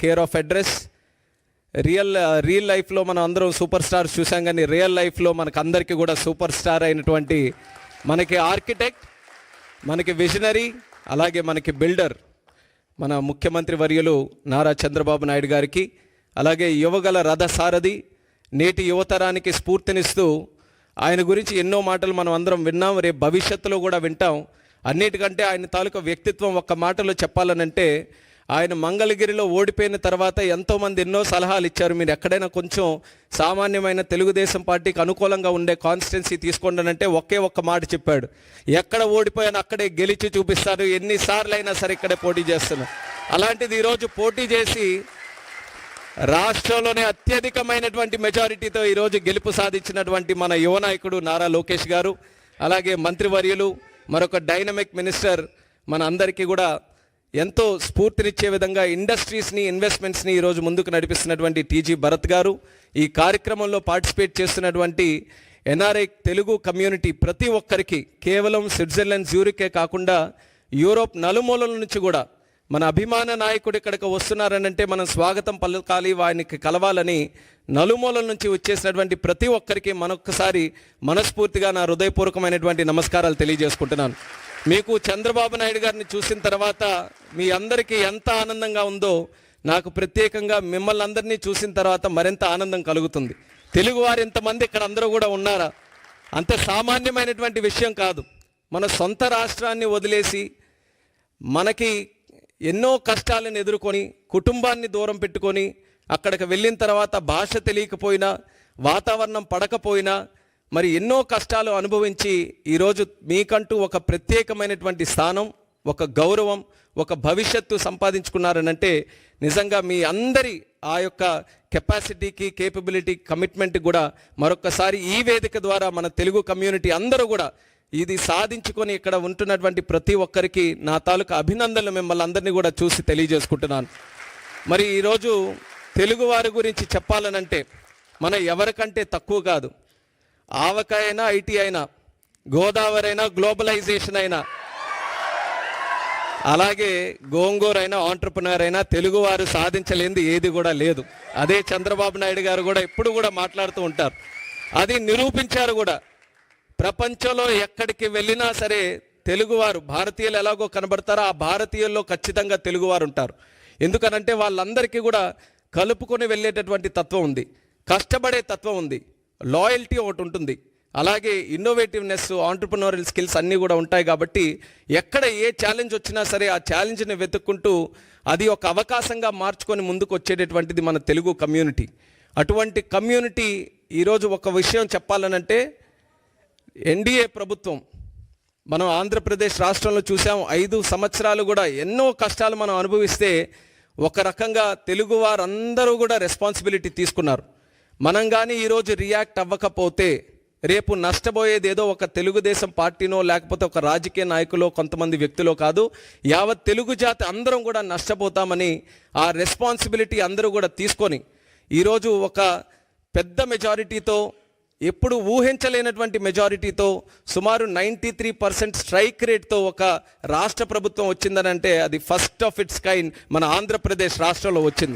Care of address. Real లైఫ్లో మనం అందరం సూపర్ స్టార్ చూసాం, కానీ రియల్ లైఫ్లో మనకు అందరికీ కూడా సూపర్ స్టార్ అయినటువంటి మనకి ఆర్కిటెక్ట్, మనకి విజనరీ, అలాగే మనకి బిల్డర్ మన ముఖ్యమంత్రి వర్యులు నారా చంద్రబాబు నాయుడు గారికి, అలాగే యువగల రథసారథి, నేటి యువతరానికి స్ఫూర్తినిస్తూ ఆయన గురించి ఎన్నో మాటలు మనం అందరం విన్నాం, రేపు భవిష్యత్తులో కూడా వింటాం. అన్నిటికంటే ఆయన తాలూకా వ్యక్తిత్వం ఒక్క మాటలో చెప్పాలనంటే, ఆయన మంగళగిరిలో ఓడిపోయిన తర్వాత ఎంతోమంది ఎన్నో సలహాలు ఇచ్చారు, మీరు ఎక్కడైనా కొంచెం సామాన్యమైన తెలుగుదేశం పార్టీకి అనుకూలంగా ఉండే కాన్స్టిట్యున్సీ తీసుకోండి ఒకే ఒక్క మాట చెప్పాడు, ఎక్కడ ఓడిపోయాను అక్కడే గెలిచి చూపిస్తారు, ఎన్నిసార్లు అయినా సరే ఇక్కడే పోటీ చేస్తున్నారు. అలాంటిది ఈరోజు పోటీ చేసి రాష్ట్రంలోనే అత్యధికమైనటువంటి మెజారిటీతో ఈరోజు గెలుపు సాధించినటువంటి మన యువ నాయకుడు నారా లోకేష్ గారు, అలాగే మంత్రివర్యులు, మరొక డైనమిక్ మినిస్టర్, మన అందరికీ కూడా ఎంతో స్ఫూర్తినిచ్చే విధంగా ఇండస్ట్రీస్ని, ఇన్వెస్ట్మెంట్స్ని ఈరోజు ముందుకు నడిపిస్తున్నటువంటి టీజీ భరత్ గారు, ఈ కార్యక్రమంలో పార్టిసిపేట్ చేస్తున్నటువంటి ఎన్ఆర్ఐ తెలుగు కమ్యూనిటీ ప్రతి ఒక్కరికి, కేవలం స్విట్జర్లాండ్ జ్యూరికే కాకుండా యూరోప్ నలుమూలల నుంచి కూడా మన అభిమాన నాయకుడు ఇక్కడికి వస్తున్నారనంటే మనం స్వాగతం పలకాలి, ఆయనకి కలవాలని నలుమూలల నుంచి వచ్చేసినటువంటి ప్రతి ఒక్కరికి మరొకసారి మనస్ఫూర్తిగా నా హృదయపూర్వకమైనటువంటి నమస్కారాలు తెలియజేసుకుంటున్నాను. మీకు చంద్రబాబు నాయుడు గారిని చూసిన తర్వాత మీ అందరికీ ఎంత ఆనందంగా ఉందో, నాకు ప్రత్యేకంగా మిమ్మల్ని అందరినీ చూసిన తర్వాత మరింత ఆనందం కలుగుతుంది. తెలుగువారు ఇంతమంది ఇక్కడ అందరూ కూడా ఉన్నారా, అంత సామాన్యమైనటువంటి విషయం కాదు. మన సొంత రాష్ట్రాన్ని వదిలేసి మనకి ఎన్నో కష్టాలను ఎదుర్కొని, కుటుంబాన్ని దూరం పెట్టుకొని అక్కడికి వెళ్ళిన తర్వాత భాష తెలియకపోయినా, వాతావరణం పడకపోయినా, మరి ఎన్నో కష్టాలు అనుభవించి ఈరోజు మీకంటూ ఒక ప్రత్యేకమైనటువంటి స్థానం, ఒక గౌరవం, ఒక భవిష్యత్తు సంపాదించుకున్నారనంటే నిజంగా మీ అందరి ఆ యొక్క కెపాసిటీకి, కేపబిలిటీ, కమిట్మెంట్కి కూడా మరొకసారి ఈ వేదిక ద్వారా మన తెలుగు కమ్యూనిటీ అందరూ కూడా ఇది సాధించుకొని ఇక్కడ ఉంటున్నటువంటి ప్రతి ఒక్కరికి నా తాలూకా అభినందనలు మిమ్మల్ని అందరినీ కూడా చూసి తెలియజేసుకుంటున్నాను. మరి ఈరోజు తెలుగువారి గురించి చెప్పాలనంటే మన ఎవరికంటే తక్కువ కాదు. ఆవకాయ అయినా, ఐటీ అయినా, గోదావరి అయినా, గ్లోబలైజేషన్ అయినా, అలాగే గోంగూర అయినా, ఆంటర్ప్రినర్ అయినా తెలుగువారు సాధించలేనిది ఏది కూడా లేదు. అదే చంద్రబాబు నాయుడు గారు కూడా ఎప్పుడు కూడా మాట్లాడుతూ ఉంటారు, అది నిరూపించారు కూడా. ప్రపంచంలో ఎక్కడికి వెళ్ళినా సరే తెలుగువారు, భారతీయులు ఎలాగో కనబడతారో ఆ భారతీయుల్లో ఖచ్చితంగా తెలుగువారు ఉంటారు. ఎందుకనంటే వాళ్ళందరికీ కూడా కలుపుకొని వెళ్ళేటటువంటి తత్వం ఉంది, కష్టపడే తత్వం ఉంది, లాయల్టీ ఒకటి ఉంటుంది, అలాగే ఇన్నోవేటివ్నెస్, ఆంటర్ప్రినోరియల్ స్కిల్స్ అన్నీ కూడా ఉంటాయి. కాబట్టి ఎక్కడ ఏ ఛాలెంజ్ వచ్చినా సరే ఆ ఛాలెంజ్ని వెతుక్కుంటూ అది ఒక అవకాశంగా మార్చుకొని ముందుకు వచ్చేటటువంటిది మన తెలుగు కమ్యూనిటీ. అటువంటి కమ్యూనిటీ ఈరోజు ఒక విషయం చెప్పాలనంటే, ఎన్డీఏ ప్రభుత్వం మనం ఆంధ్రప్రదేశ్ రాష్ట్రంలో చూసాం, 5 సంవత్సరాలు కూడా ఎన్నో కష్టాలు మనం అనుభవిస్తే ఒక రకంగా తెలుగువారు అందరూ కూడా రెస్పాన్సిబిలిటీ తీసుకున్నారు. మనం కానీ ఈరోజు రియాక్ట్ అవ్వకపోతే రేపు నష్టపోయేది ఏదో ఒక తెలుగుదేశం పార్టీనో లేకపోతే ఒక రాజకీయ నాయకులో, కొంతమంది వ్యక్తులో కాదు, యావత్ తెలుగు జాతి అందరం కూడా నష్టపోతామని ఆ రెస్పాన్సిబిలిటీ అందరూ కూడా తీసుకొని ఈరోజు ఒక పెద్ద మెజారిటీతో, ఎప్పుడు ఊహించలేనటువంటి మెజారిటీతో, సుమారు 93% స్ట్రైక్ రేట్తో ఒక రాష్ట్ర ప్రభుత్వం వచ్చిందనంటే అది ఫస్ట్ ఆఫ్ ఇట్స్ కైండ్ మన ఆంధ్రప్రదేశ్ రాష్ట్రంలో వచ్చింది.